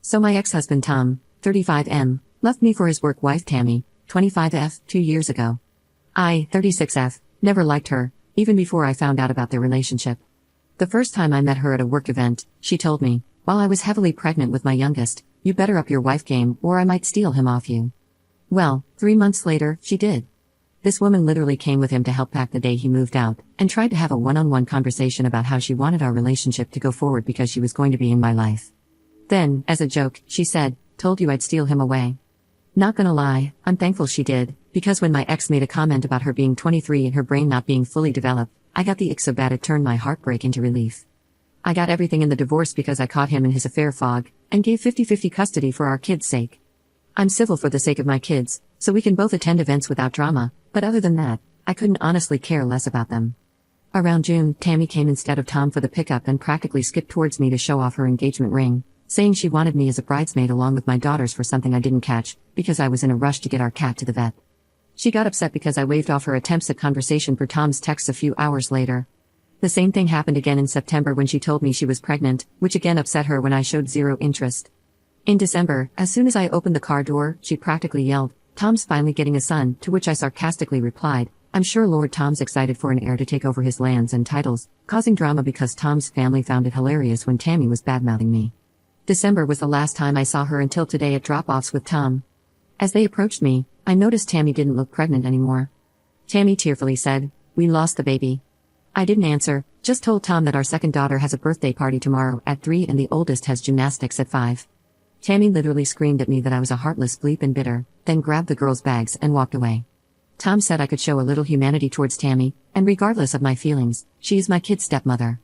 So my ex-husband Tom, 35M, left me for his work wife Tammy, 25F, 2 years ago. I, 36F, never liked her, even before I found out about their relationship. The first time I met her at a work event, she told me, while I was heavily pregnant with my youngest, "You better up your wife game or I might steal him off you." Well, 3 months later, she did. This woman literally came with him to help pack the day he moved out, and tried to have a one-on-one conversation about how she wanted our relationship to go forward because she was going to be in my life. Then, as a joke, she said, "Told you I'd steal him away." Not gonna lie, I'm thankful she did, because when my ex made a comment about her being 23 and her brain not being fully developed, I got the ick so bad it turned my heartbreak into relief. I got everything in the divorce because I caught him in his affair fog, and gave 50-50 custody for our kids' sake. I'm civil for the sake of my kids, so we can both attend events without drama, but other than that, I couldn't honestly care less about them. Around June, Tammy came instead of Tom for the pickup and practically skipped towards me to show off her engagement ring, saying she wanted me as a bridesmaid along with my daughters for something I didn't catch, because I was in a rush to get our cat to the vet. She got upset because I waved off her attempts at conversation per Tom's texts a few hours later. The same thing happened again in September when she told me she was pregnant, which again upset her when I showed zero interest. In December, as soon as I opened the car door, she practically yelled, "Tom's finally getting a son," to which I sarcastically replied, "I'm sure Lord Tom's excited for an heir to take over his lands and titles," causing drama because Tom's family found it hilarious when Tammy was badmouthing me. December was the last time I saw her until today at drop-offs with Tom. As they approached me, I noticed Tammy didn't look pregnant anymore. Tammy tearfully said, "We lost the baby." I didn't answer, just told Tom that our second daughter has a birthday party tomorrow at 3 and the oldest has gymnastics at 5. Tammy literally screamed at me that I was a heartless bleep and bitter, then grabbed the girls' bags and walked away. Tom said I could show a little humanity towards Tammy, and regardless of my feelings, she is my kid's stepmother.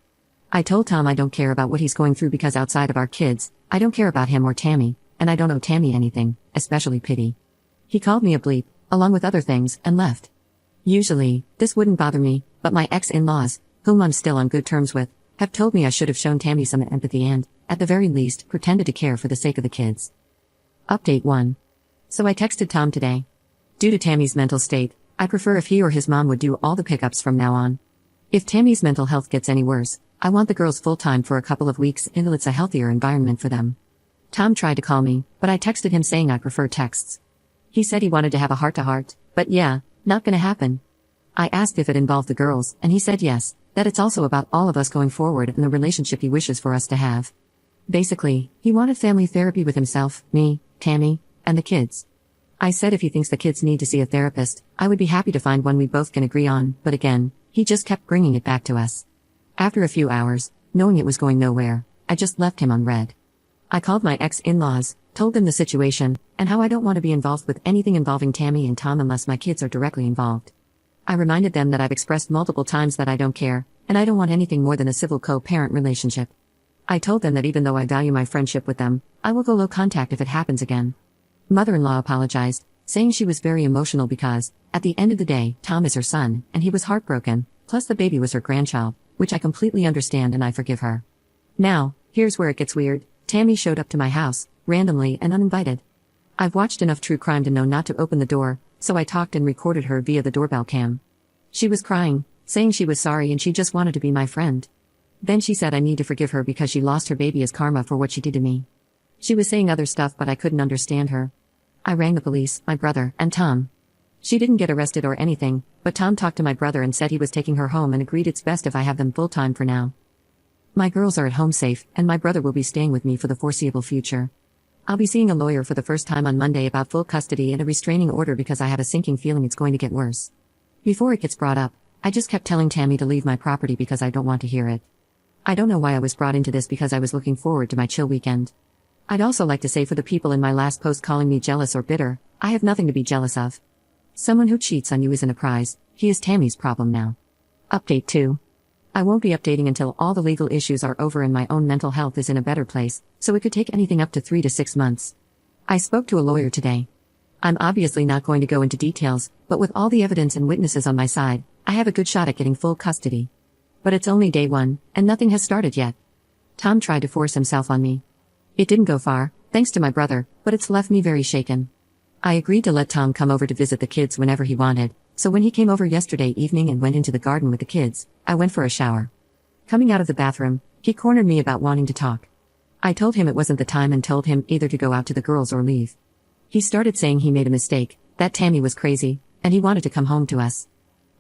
I told Tom I don't care about what he's going through because outside of our kids, I don't care about him or Tammy, and I don't owe Tammy anything, especially pity. He called me a bleep, along with other things, and left. Usually, this wouldn't bother me, but my ex-in-laws, whom I'm still on good terms with, have told me I should have shown Tammy some empathy and, at the very least, pretended to care for the sake of the kids. Update 1. So I texted Tom today. Due to Tammy's mental state, I prefer if he or his mom would do all the pickups from now on. If Tammy's mental health gets any worse, I want the girls full-time for a couple of weeks until it's a healthier environment for them. Tom tried to call me, but I texted him saying I prefer texts. He said he wanted to have a heart-to-heart, but yeah, not gonna happen. I asked if it involved the girls, and he said yes, that it's also about all of us going forward and the relationship he wishes for us to have. Basically, he wanted family therapy with himself, me, Tammy, and the kids. I said if he thinks the kids need to see a therapist, I would be happy to find one we both can agree on, but again, he just kept bringing it back to us. After a few hours, knowing it was going nowhere, I just left him on red. I called my ex-in-laws, told them the situation, and how I don't want to be involved with anything involving Tammy and Tom unless my kids are directly involved. I reminded them that I've expressed multiple times that I don't care, and I don't want anything more than a civil co-parent relationship. I told them that even though I value my friendship with them, I will go low contact if it happens again. Mother-in-law apologized, saying she was very emotional because, at the end of the day, Tom is her son, and he was heartbroken, plus the baby was her grandchild, which I completely understand and I forgive her. Now, here's where it gets weird. Tammy showed up to my house, randomly and uninvited. I've watched enough true crime to know not to open the door, so I talked and recorded her via the doorbell cam. She was crying, saying she was sorry and she just wanted to be my friend. Then she said I need to forgive her because she lost her baby as karma for what she did to me. She was saying other stuff but I couldn't understand her. I rang the police, my brother, and Tom. She didn't get arrested or anything, but Tom talked to my brother and said he was taking her home and agreed it's best if I have them full-time for now. My girls are at home safe, and my brother will be staying with me for the foreseeable future. I'll be seeing a lawyer for the first time on Monday about full custody and a restraining order because I have a sinking feeling it's going to get worse. Before it gets brought up, I just kept telling Tammy to leave my property because I don't want to hear it. I don't know why I was brought into this because I was looking forward to my chill weekend. I'd also like to say for the people in my last post calling me jealous or bitter, I have nothing to be jealous of. Someone who cheats on you isn't a prize, he is Tammy's problem now. Update 2. I won't be updating until all the legal issues are over and my own mental health is in a better place, so it could take anything up to 3 to 6 months. I spoke to a lawyer today. I'm obviously not going to go into details, but with all the evidence and witnesses on my side, I have a good shot at getting full custody. But it's only day 1, and nothing has started yet. Tom tried to force himself on me. It didn't go far, thanks to my brother, but it's left me very shaken. I agreed to let Tom come over to visit the kids whenever he wanted, so when he came over yesterday evening and went into the garden with the kids, I went for a shower. Coming out of the bathroom, he cornered me about wanting to talk. I told him it wasn't the time and told him either to go out to the girls or leave. He started saying he made a mistake, that Tammy was crazy, and he wanted to come home to us.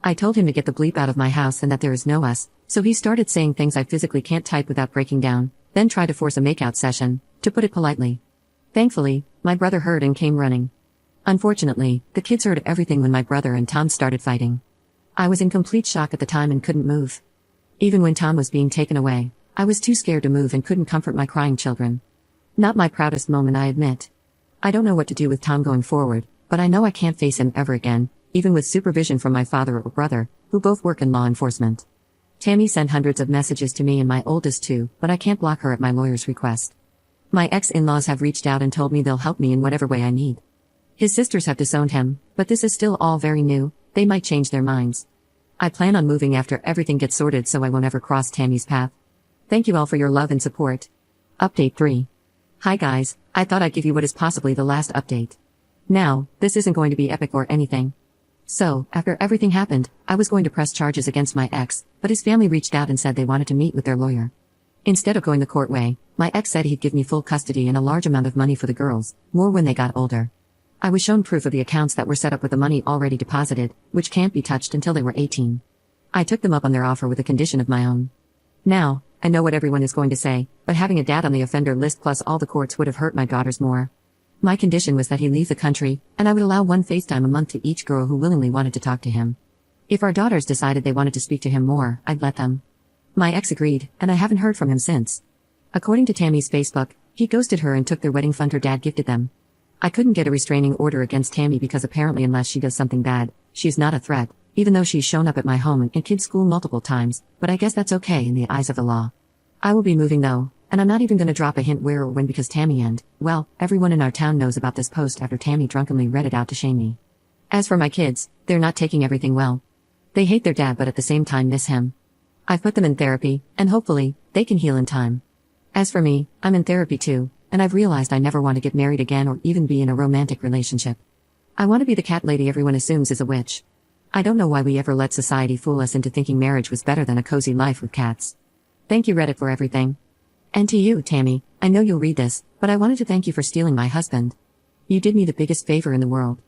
I told him to get the bleep out of my house and that there is no us, so he started saying things I physically can't type without breaking down, then tried to force a makeout session, to put it politely. Thankfully, my brother heard and came running. Unfortunately, the kids heard everything when my brother and Tom started fighting. I was in complete shock at the time and couldn't move. Even when Tom was being taken away, I was too scared to move and couldn't comfort my crying children. Not my proudest moment, I admit. I don't know what to do with Tom going forward, but I know I can't face him ever again, even with supervision from my father or brother, who both work in law enforcement. Tammy sent hundreds of messages to me and my oldest too, but I can't block her at my lawyer's request. My ex-in-laws have reached out and told me they'll help me in whatever way I need. His sisters have disowned him, but this is still all very new, they might change their minds. I plan on moving after everything gets sorted so I won't ever cross Tammy's path. Thank you all for your love and support. Update 3. Hi guys, I thought I'd give you what is possibly the last update. Now, this isn't going to be epic or anything. So, after everything happened, I was going to press charges against my ex, but his family reached out and said they wanted to meet with their lawyer. Instead of going the court way, my ex said he'd give me full custody and a large amount of money for the girls, more when they got older. I was shown proof of the accounts that were set up with the money already deposited, which can't be touched until they were 18. I took them up on their offer with a condition of my own. Now, I know what everyone is going to say, but having a dad on the offender list plus all the courts would have hurt my daughters more. My condition was that he leave the country, and I would allow one FaceTime a month to each girl who willingly wanted to talk to him. If our daughters decided they wanted to speak to him more, I'd let them. My ex agreed, and I haven't heard from him since. According to Tammy's Facebook, he ghosted her and took their wedding fund her dad gifted them. I couldn't get a restraining order against Tammy because apparently unless she does something bad, she's not a threat, even though she's shown up at my home and kids' school multiple times, but I guess that's okay in the eyes of the law. I will be moving though, and I'm not even gonna drop a hint where or when because Tammy and, well, everyone in our town knows about this post after Tammy drunkenly read it out to shame me. As for my kids, they're not taking everything well. They hate their dad but at the same time miss him. I've put them in therapy, and hopefully, they can heal in time. As for me, I'm in therapy too, and I've realized I never want to get married again or even be in a romantic relationship. I want to be the cat lady everyone assumes is a witch. I don't know why we ever let society fool us into thinking marriage was better than a cozy life with cats. Thank you Reddit for everything. And to you, Tammy, I know you'll read this, but I wanted to thank you for stealing my husband. You did me the biggest favor in the world.